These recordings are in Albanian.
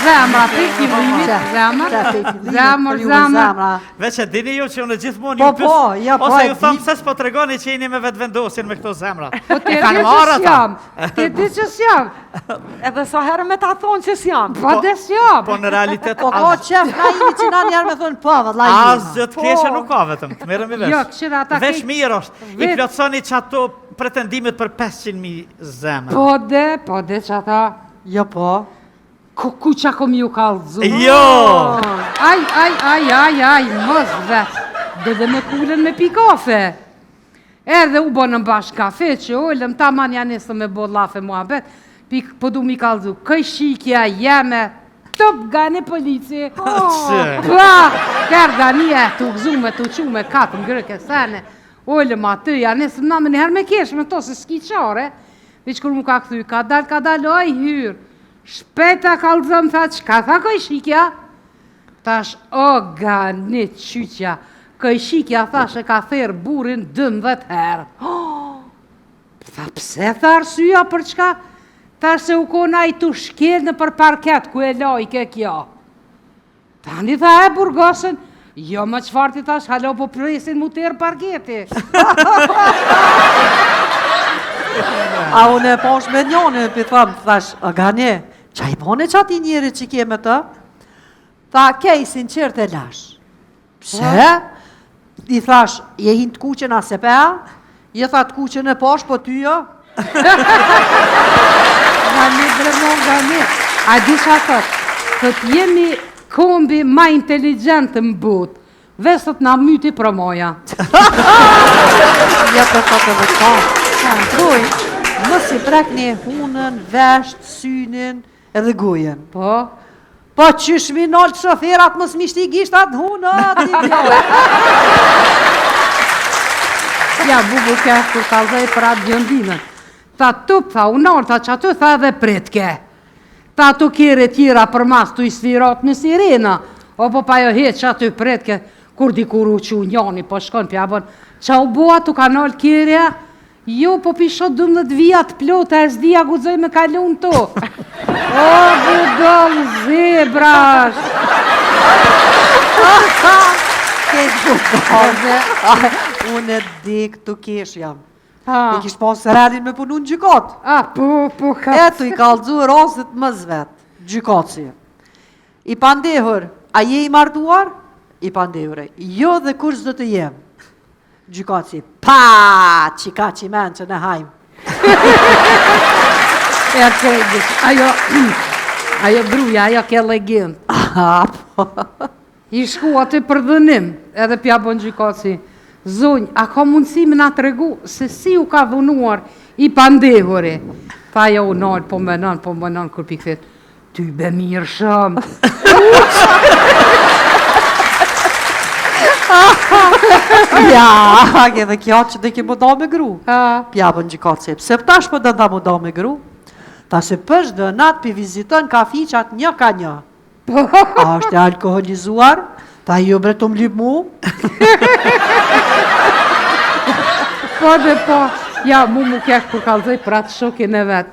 Zemra, piki vrimit, zemra. Veç e dini ju që unë gjithmonë ju pys, ose ju thamë se s'po të regoni që jeni me vetë vendosin me këto zemra. Po ti di që s'jam, ti di që s'jam. Edhe sa herë me ta thonë që s'jam. Po dhe s'jam. Po në realitet, Po ka qef na imi që na njerë me thonë po, vëllaj jemi. asë gjë të keqe nuk ka vetëm, të merrem i vesh. Jo, këshira ata Vesh mirë është, i plotësoni që ato pretendimit për 500.000 zemra. Po dhe që ata... Jo po. Ku qa kom ju kallëzu? Jo! Aj, mos vetë. Dhe me kulen me pi kafe. Erdhe u bo në bashkë kafe që ollëm, ta man janë nesë me bo lafe muhabet, po du mi kallëzu, këj shikja jeme, top gane polici. Pa, kërë gani e të gëzume, të qume, katë më grëke sene, ollëm aty, janë nesë në me njëherë me kesh, me to se s'ki qare, veç kur mu ka këthuj, ka dal, oj hyrë, shpeta kallëzëm, tha, qka tha këj shikja? Tash, o gani qyqja, këj shikja thash e ka therë burin 12 herë. Tha, pse tha arsyja për çka? Tash se u kona i tu shkel në për parket, ku e lojke kjo. Tani tha e burgosën, jo më qëfar ti tash, halo po presin mu tërë parketi. A unë e posh me njone, për thamë, thash, a gane, qa i bone që ati njeri që keme të? Tha, kej, sinqert e lash. Pse? I thash, je hin të kuqen a se pea? Je tha të kuqen e posh, po ty jo? Gani, dremon, gani. A di qa thot, jemi kombi ma inteligent në botë, vesët na myti promoja. Ja për thotë dhe ka. Ndroj, mos i prekni hunën, vesht, synin edhe gujen. Po? Po qysh mi nolë shoferat mos mi shti gishtat hunët, i bjoj. Ja, bubu ke kur kalzaj për atë gjëndinën. Tha tup, tha unarë, tha që aty tha edhe pretke. Tha tu kire tjera për mas tu i svirat në sirena. O po pa jo hetë që aty pretke, kur dikur u që unjani, po shkon pja bon. Qa u bua tu kanal kjerja? Jo, po pisho 12 vijat plota, e s'dia gudzoj me kalun to. O, budol zebrash. Unë e dik të kesh jam. E kish pas redin me punu në gjykat. Po, ka. Eto i kalëzu rasit më zvet, gjykatësi. I pandehur, a je i martuar? I pandehur, jo dhe kur s'do të jem. Gjykatësi, pa, qika që i menë që në hajmë. E kejgjit, ajo bruja, ajo ke legend. Po. I shku aty për dhënim, edhe pja bon gjykatësi. Zonj, a ka mundësi me nga të regu se si u ka dhunuar i pandehuri? Tha jo u nalë, po më nënë, kur pikëfit. Ty be mirë shumë. Ja, edhe kjo që dhe ke më da me gru. Pja bën gjykatësi, pse pëtash për dhe da më da me gru? Ta se pësh dhe natë për vizitën kafiqat një ka një. A është e alkoholizuar? Ta jo bre të më lyp mu? Po dhe po, ja mu kek kur kalzoj për atë shokin e vetë.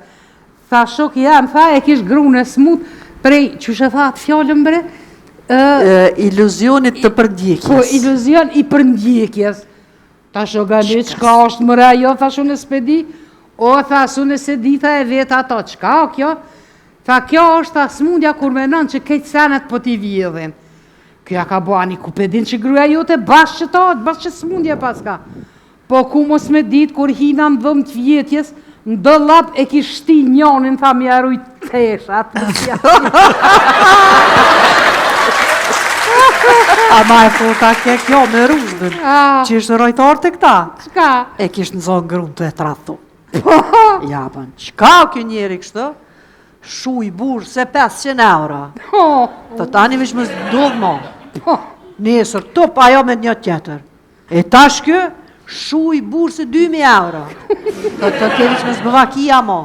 Tha shoki jam, tha e kish gru në smut prej, që shë tha atë fjallën bre? Iluzionit të përndjekjes. Po, iluzion i përndjekjes. Ta shogani, qka është mëra jo, tha shu në spedi? O, tha shu në se dita e vetë ato, qka o kjo? Tha kjo është ta smundja kur menon që kejtë senet po t'i vjedhin. Kja ka bo ani ku pedin që gruja jote bashkë që ta, bashkë që smundje paska. Po ku mos me dit kur hina në dhëm të vjetjes, në dëllap e ki shti njonin, tha mi aruj teshat. A ma e fota ke kjo me rundën, që ishtë rojtar të këta? Qka? E kishtë në zonë grunë të e trathu. Ja, pën, qka o kjo njeri kështë? Shu i burë se 500 euro. Të tani vish më zdodhë ma. Nesër, top ajo me një tjetër. E tash kjo, shu i burë se 2000 euro. Të kevish më zbëvakia ma.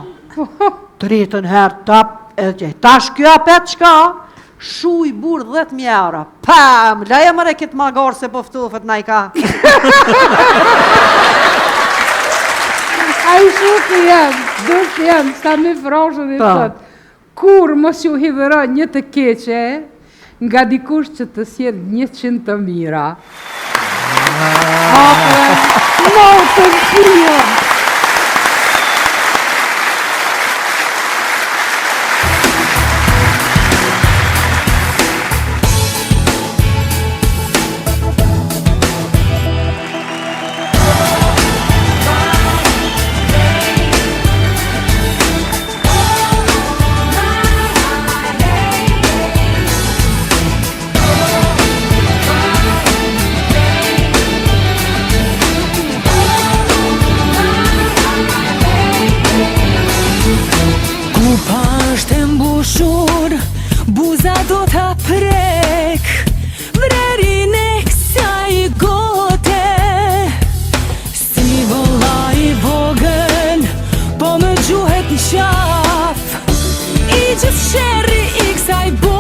Të rritën herë, tap, edhe që. Tash kjo apet qka? Shu i burë 10.000 euro. Pam, laja mëre këtë magarë se poftufët na i ka. A i shukë jam, s'ka mi frashën i tëtë. Kur mos ju hivëra një të keqe, nga dikush që të sjell 100 të mira. Motën fria! Buza do t'a prek Vrerin e kësaj gote Si vëlla I vogël Po më gjuhet në qaf I gjithë sherri I kësaj bote